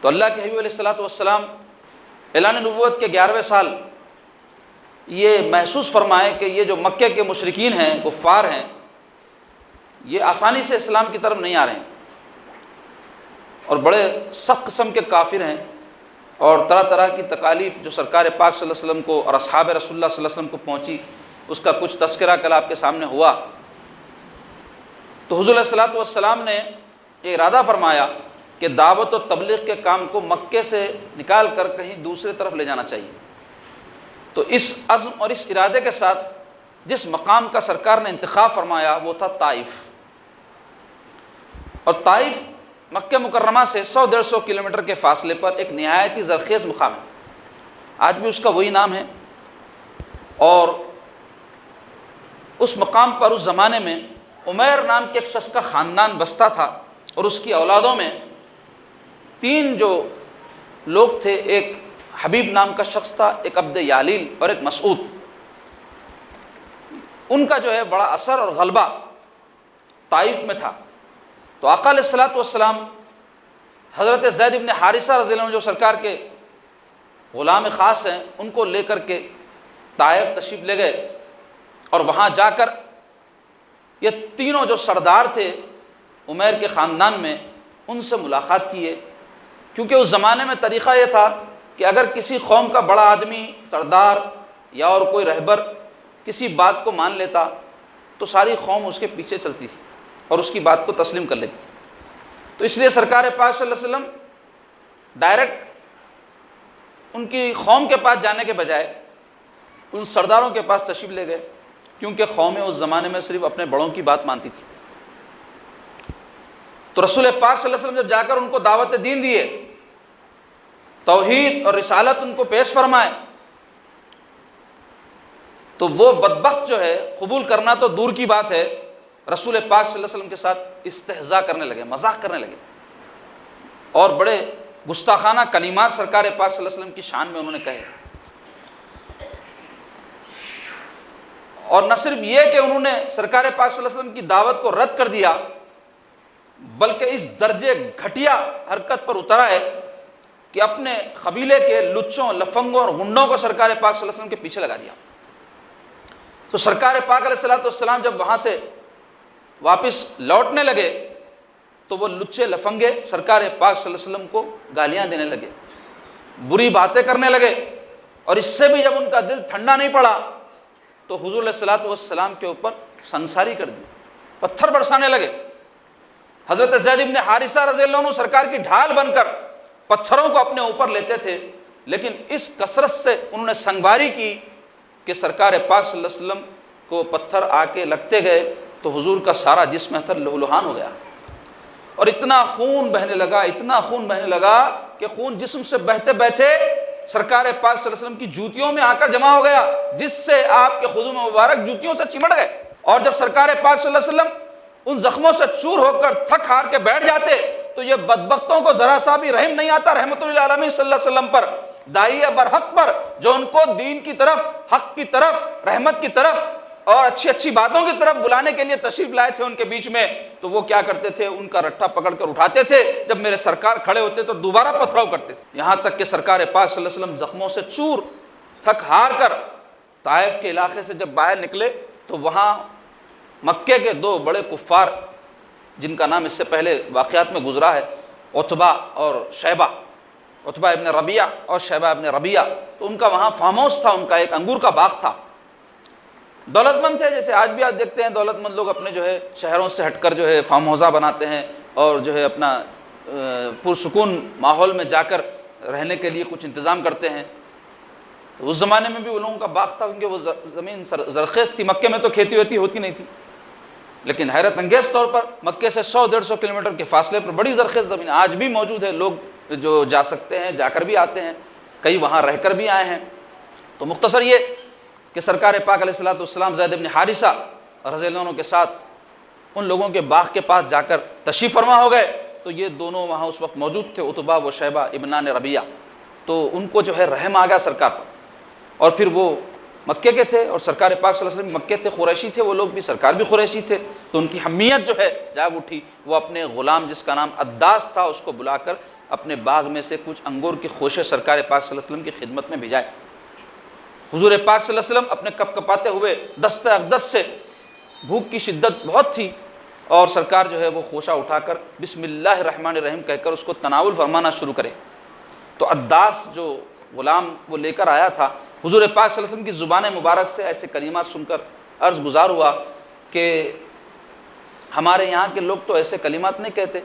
تو اللہ کے حبیب علیہ الصلوۃ والسلام اعلان نبوت کے 11ویں سال یہ محسوس فرمائے کہ یہ جو مکے کے مشرکین ہیں، کفار ہیں، یہ آسانی سے اسلام کی طرف نہیں آ رہے ہیں اور بڑے سخت قسم کے کافر ہیں، اور طرح طرح کی تکالیف جو سرکار پاک صلی اللہ علیہ وسلم کو اور اصحاب رسول اللہ صلی اللہ علیہ وسلم کو پہنچی، اس کا کچھ تذکرہ کل آپ کے سامنے ہوا۔ تو حضور علیہ الصلوۃ والسلام نے یہ ارادہ فرمایا کہ دعوت و تبلیغ کے کام کو مکے سے نکال کر کہیں دوسرے طرف لے جانا چاہیے۔ تو اس عزم اور اس ارادے کے ساتھ جس مقام کا سرکار نے انتخاب فرمایا وہ تھا طائف، اور طائف مکہ مکرمہ سے 100-150 کلومیٹر کے فاصلے پر ایک نہایت ہی زرخیز مقام ہے، آج بھی اس کا وہی نام ہے۔ اور اس مقام پر اس زمانے میں عمیر نام کے ایک شخص کا خاندان بستا تھا، اور اس کی اولادوں میں 3 جو لوگ تھے، ایک حبیب نام کا شخص تھا، ایک عبد یالیل اور ایک مسعود۔ ان کا جو ہے بڑا اثر اور غلبہ طائف میں تھا۔ تو آقا علیہ الصلوۃ والسلام حضرت زید بن حارثہ رضی اللہ عنہ جو سرکار کے غلام خاص ہیں، ان کو لے کر کے طائف تشریف لے گئے، اور وہاں جا کر یہ تینوں جو سردار تھے عمیر کے خاندان میں، ان سے ملاقات کیے، کیونکہ اس زمانے میں طریقہ یہ تھا کہ اگر کسی قوم کا بڑا آدمی، سردار یا اور کوئی رہبر کسی بات کو مان لیتا تو ساری قوم اس کے پیچھے چلتی تھی اور اس کی بات کو تسلیم کر لیتی تھی۔ تو اس لیے سرکار پاک صلی اللہ علیہ وسلم ڈائریکٹ ان کی قوم کے پاس جانے کے بجائے ان سرداروں کے پاس تشریف لے گئے، کیونکہ قومیں اس زمانے میں صرف اپنے بڑوں کی بات مانتی تھی۔ تو رسول پاک صلی اللہ علیہ وسلم جب جا کر ان کو دعوت دین دیے، توحید اور رسالت ان کو پیش فرمائے، تو وہ بدبخت جو ہے قبول کرنا تو دور کی بات ہے، رسول پاک صلی اللہ علیہ وسلم کے ساتھ استہزاء کرنے لگے، مذاق کرنے لگے، اور بڑے گستاخانہ کلمات سرکار پاک صلی اللہ علیہ وسلم کی شان میں انہوں نے کہے۔ اور نہ صرف یہ کہ انہوں نے سرکار پاک صلی اللہ علیہ وسلم کی دعوت کو رد کر دیا، بلکہ اس درجے گھٹیا حرکت پر اترا ہے کہ اپنے قبیلے کے لچوں، لفنگوں اور غنڈوں کو سرکار پاک صلی اللہ علیہ وسلم کے پیچھے لگا دیا۔ تو سرکار پاک علیہ الصلوۃ والسلام جب وہاں سے واپس لوٹنے لگے تو وہ لچے لفنگے سرکار پاک صلی اللہ علیہ وسلم کو گالیاں دینے لگے، بری باتیں کرنے لگے، اور اس سے بھی جب ان کا دل ٹھنڈا نہیں پڑا تو حضور علیہ الصلوۃ والسلام کے اوپر سنگساری کر دی، پتھر برسانے لگے۔ حضرت زید بن حارثہ رضی اللہ عنہ سرکار کی ڈھال بن کر پتھروں کو اپنے اوپر لیتے تھے، لیکن اس کثرت سے انہوں نے سنگباری کی کہ سرکار پاک صلی اللہ علیہ وسلم کو پتھر آ کے لگتے گئے تو حضور کا سارا جسم لہولہان ہو گیا، اور اتنا خون بہنے لگا، اتنا خون بہنے لگا کہ خون جسم سے بہتے بہتے سرکار پاک صلی اللہ علیہ وسلم کی جوتیوں میں آ کر جمع ہو گیا، جس سے آپ کے خدود مبارک جوتیوں سے چمٹ گئے۔ اور جب سرکار پاک صلی اللہ علیہ وسلم ان زخموں سے چور ہو کر تھک ہار کے بیٹھ جاتے تو یہ بدبختوں کو ذرا سا بھی رحم نہیں آتا رحمت للعالمین صلی اللہ علیہ وسلم پر، داعیہ برحق پر، جو ان کو دین کی طرف، حق کی طرف، رحمت کی طرف اور اچھی اچھی باتوں کی طرف بلانے کے لیے تشریف لائے تھے ان کے بیچ میں۔ تو وہ کیا کرتے تھے، ان کا رٹھا پکڑ کر اٹھاتے تھے، جب میرے سرکار کھڑے ہوتے تو دوبارہ پتھراؤ کرتے تھے، یہاں تک کہ سرکار پاک صلی اللہ علیہ وسلم زخموں سے چور تھک ہار کر طائف کے علاقے سے جب باہر نکلے تو وہاں مکے کے 2 بڑے کفار جن کا نام اس سے پہلے واقعات میں گزرا ہے، عتبہ اور شیبہ، عتبہ ابن ربیعہ اور شیبہ ابن ربیعہ، تو ان کا وہاں فارم ہاؤس تھا، ان کا ایک انگور کا باغ تھا، دولت مند تھے، جیسے آج بھی آپ دیکھتے ہیں دولت مند لوگ اپنے جو ہے شہروں سے ہٹ کر جو ہے فارم ہاؤسہ بناتے ہیں اور جو ہے اپنا پرسکون ماحول میں جا کر رہنے کے لیے کچھ انتظام کرتے ہیں۔ تو اس زمانے میں بھی ان لوگوں کا باغ تھا، کیونکہ وہ زمین زرخیز تھی، مکے میں تو کھیتی ویتی ہوتی نہیں تھی، لیکن حیرت انگیز طور پر مکے سے 100-150 کلومیٹر کے فاصلے پر بڑی زرخیز زمین آج بھی موجود ہے، لوگ جو جا سکتے ہیں جا کر بھی آتے ہیں، کئی وہاں رہ کر بھی آئے ہیں۔ تو مختصر یہ کہ سرکار پاک علیہ الصلوۃ والسلام زید بن حارثہ رضی اللہ عنہ کے ساتھ ان لوگوں کے باغ کے پاس جا کر تشریف فرما ہو گئے، تو یہ دونوں وہاں اس وقت موجود تھے، عتبہ و شیبہ ابنان ربیعہ، تو ان کو جو ہے رحم آ گیا سرکار پر، اور پھر وہ مکے کے تھے اور سرکار پاک صلی اللہ علیہ وسلم مکے تھے، قریشی تھے وہ لوگ بھی، سرکار بھی قریشی تھے، تو ان کی حمیت جو ہے جاگ اٹھی، وہ اپنے غلام جس کا نام عداس تھا اس کو بلا کر اپنے باغ میں سے کچھ انگور کی خوشے سرکار پاک صلی اللہ علیہ وسلم کی خدمت میں بھیجائے۔ حضور پاک صلی اللہ علیہ وسلم اپنے کپ کپاتے ہوئے دست اقدس سے، بھوک کی شدت بہت تھی، اور سرکار جو ہے وہ خوشہ اٹھا کر بسم اللہ الرحمن الرحیم کہہ کر اس کو تناول فرمانا شروع کرے۔ تو عداس جو غلام وہ لے کر آیا تھا، حضور پاک صلی اللہ علیہ وسلم کی زبان مبارک سے ایسے کلمات سن کر عرض گزار ہوا کہ ہمارے یہاں کے لوگ تو ایسے کلمات نہیں کہتے،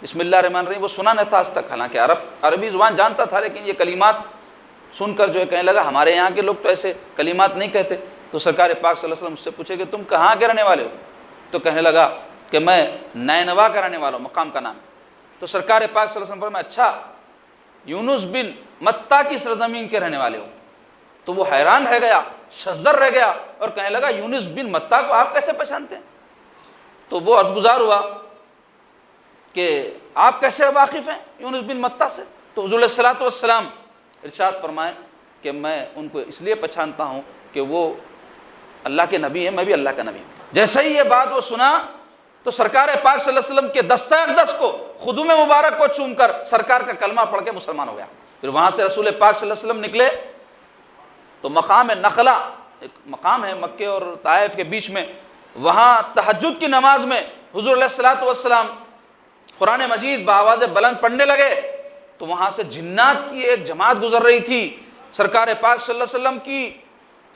بسم اللہ الرحمن الرحیم وہ سنا نہیں تھا آج تک، حالانکہ عربی زبان جانتا تھا، لیکن یہ کلمات سن کر جو ہے کہنے لگا ہمارے یہاں کے لوگ تو ایسے کلمات نہیں کہتے۔ تو سرکار پاک صلی اللہ علیہ وسلم اس سے پوچھے کہ تم کہاں کے رہنے والے ہو؟ تو کہنے لگا کہ میں نینوا کا رہنے والا ہوں، مقام کا نام۔ تو سرکار پاک صلی اللہ علیہ وسلم فرمایا اچھا، یونس بن متہ کی سرزمین کے رہنے والے ہو؟ تو وہ حیران رہ گیا، شزدر رہ گیا، اور کہنے لگا یونس بن متہ کو آپ کیسے پہچانتے ہیں؟ تو وہ عرض گزار ہوا کہ آپ کیسے واقف ہیں یونس بن متہ سے؟ تو حضور علیہ الصلوۃ والسلام ارشاد فرمائے کہ میں ان کو اس لیے پہچانتا ہوں کہ وہ اللہ کے نبی ہیں، میں بھی اللہ کا نبی ہوں۔ جیسے ہی یہ بات وہ سنا تو سرکار پاک صلی اللہ علیہ وسلم کے دستہ اقدس کو، خدوم مبارک کو چوم کر سرکار کا کلمہ پڑھ کے مسلمان ہو گیا۔ پھر وہاں سے رسول پاک صلی اللہ علیہ وسلم نکلے تو مقام نخلا، ایک مقام ہے مکے اور طائف کے بیچ میں، وہاں تہجد کی نماز میں حضور علیہ الصلوۃ والسلام قرآن مجید بآواز بلند پڑھنے لگے تو وہاں سے جنات کی ایک جماعت گزر رہی تھی۔ سرکار پاک صلی اللہ علیہ وسلم کی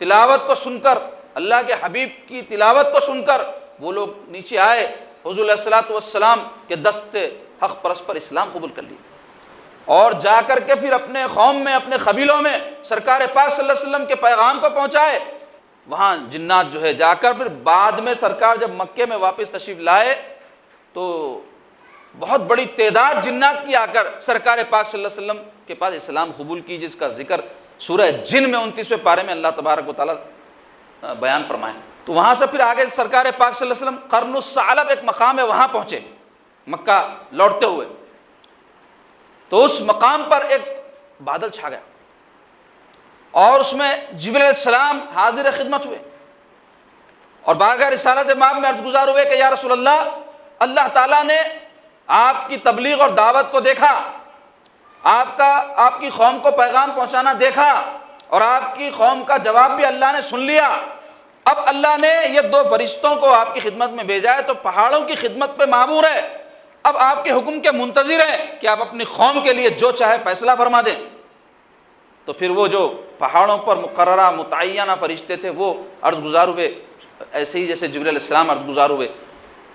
تلاوت کو سن کر، اللہ کے حبیب کی تلاوت کو سن کر وہ لوگ نیچے آئے، حضور علیہ الصلوۃ والسلام کے دست حق پرست پر اسلام قبول کر لی، اور جا کر کے پھر اپنے قوم میں، اپنے قبیلوں میں سرکار پاک صلی اللہ علیہ وسلم کے پیغام کو پہنچائے۔ وہاں جنات جو ہے جا کر پھر بعد میں سرکار جب مکے میں واپس تشریف لائے تو بہت بڑی تعداد جنات کی آ کر سرکار پاک صلی اللہ علیہ وسلم کے پاس اسلام قبول کی، جس کا ذکر سورہ جن میں 29ویں پارے میں اللہ تبارک و تعالیٰ بیان فرمائے۔ تو وہاں سے پھر آگے سرکار پاک صلی اللہ علیہ وسلم قرن الثعلب ایک مقام ہے، وہاں پہنچے مکہ لوٹتے ہوئے، تو اس مقام پر ایک بادل چھا گیا اور اس میں جبرائیل علیہ السلام حاضر خدمت ہوئے اور بارگاہ رسالت مآب میں عرض گزار ہوئے کہ یا رسول اللہ، اللہ تعالیٰ نے آپ کی تبلیغ اور دعوت کو دیکھا، آپ کی قوم کو پیغام پہنچانا دیکھا، اور آپ کی قوم کا جواب بھی اللہ نے سن لیا۔ اب اللہ نے یہ 2 فرشتوں کو آپ کی خدمت میں بھیجا ہے، تو پہاڑوں کی خدمت پہ مامور ہے، اب آپ کے حکم کے منتظر ہیں کہ آپ اپنی قوم کے لیے جو چاہے فیصلہ فرما دیں۔ تو پھر وہ جو پہاڑوں پر مقررہ متعینہ فرشتے تھے وہ عرض گزار ہوئے، ایسے ہی جیسے جبرائیل علیہ السلام عرض گزار ہوئے،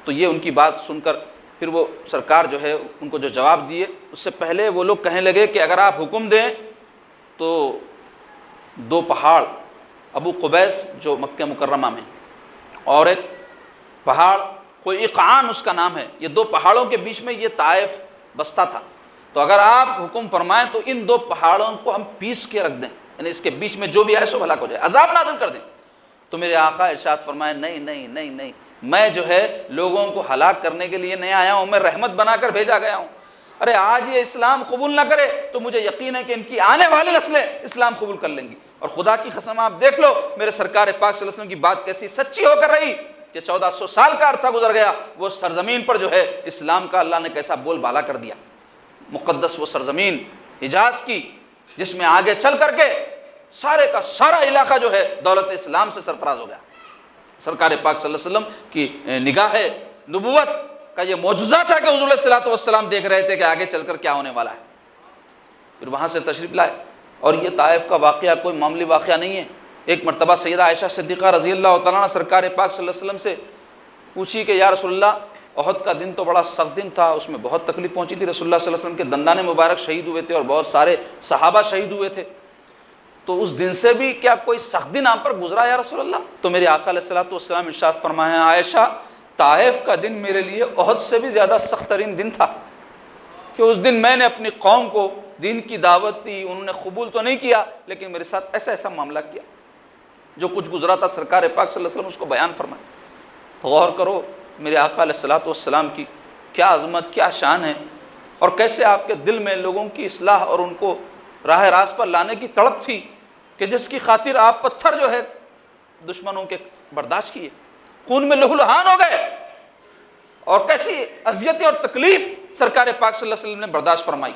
تو یہ ان کی بات سن کر پھر وہ سرکار جو ہے ان کو جو جواب دیے، اس سے پہلے وہ لوگ کہنے لگے کہ اگر آپ حکم دیں تو 2 پہاڑ، ابو قبیس جو مکہ مکرمہ میں، اور ایک پہاڑ کوئی اقعان اس کا نام ہے، یہ 2 پہاڑوں کے بیچ میں یہ طائف بستہ تھا، تو اگر آپ حکم فرمائیں تو ان 2 پہاڑوں کو ہم پیس کے رکھ دیں، یعنی اس کے بیچ میں جو بھی آئے سو ہلاک ہو جائے، عذاب نازل کر دیں۔ تو میرے آقا ارشاد فرمائے نہیں نہیں نہیں نہیں، میں جو ہے لوگوں کو ہلاک کرنے کے لیے نہیں آیا ہوں، میں رحمت بنا کر بھیجا گیا ہوں۔ ارے آج یہ اسلام قبول نہ کرے تو مجھے یقین ہے کہ ان کی آنے والی نسلیں اسلام قبول کر لیں گی، اور خدا کی قسم آپ دیکھ لو میرے سرکار پاک صلی اللہ علیہ وسلم کی بات کیسی سچی ہو کر رہی کہ 1400 سال کا عرصہ گزر گیا، وہ سرزمین پر جو ہے اسلام کا اللہ نے کیسا بول بالا کر دیا۔ مقدس وہ سرزمین حجاز کی، جس میں آگے چل کر کے سارے کا سارا علاقہ جو ہے دولت اسلام سے سرفراز ہو گیا۔ سرکار پاک صلی اللہ علیہ وسلم کی نگاہ نبوت کا یہ معجزہ تھا کہ حضور علیہ الصلوۃ والسلام دیکھ رہے تھے کہ آگے چل کر کیا ہونے والا ہے۔ پھر وہاں سے تشریف لائے، اور یہ طائف کا واقعہ کوئی معمولی واقعہ نہیں ہے۔ ایک مرتبہ سیدہ عائشہ صدیقہ رضی اللہ تعالیٰ عنہ سرکار پاک صلی اللہ علیہ وسلم سے پوچھی کہ یا رسول اللہ، احد کا دن تو بڑا سخت دن تھا، اس میں بہت تکلیف پہنچی تھی، رسول اللہ صلی اللہ علیہ وسلم کے دندان مبارک شہید ہوئے تھے اور بہت سارے صحابہ شہید ہوئے تھے، تو اس دن سے بھی کیا کوئی سخت دن آپ پر گزرا یا رسول اللہ؟ تو میرے آقا علیہ الصلوۃ والسلام ارشاد فرمائے عائشہ، طائف کا دن میرے لیے احد سے بھی زیادہ سخت ترین دن تھا، کہ اس دن میں نے اپنی قوم کو دین کی دعوت دی، انہوں نے قبول تو نہیں کیا لیکن میرے ساتھ ایسا ایسا معاملہ کیا، جو کچھ گزرا تھا سرکار پاک صلی اللہ علیہ وسلم اس کو بیان فرمائے۔ غور کرو میرے آقا علیہ الصلوۃ والسلام کی کیا عظمت، کیا شان ہے، اور کیسے آپ کے دل میں لوگوں کی اصلاح اور ان کو راہ راست پر لانے کی تڑپ تھی، کہ جس کی خاطر آپ پتھر جو ہے دشمنوں کے برداشت کیے، خون میں لہو لہان ہو گئے، اور کیسی اذیتیں اور تکلیف سرکار پاک صلی اللہ علیہ وسلم نے برداشت فرمائی۔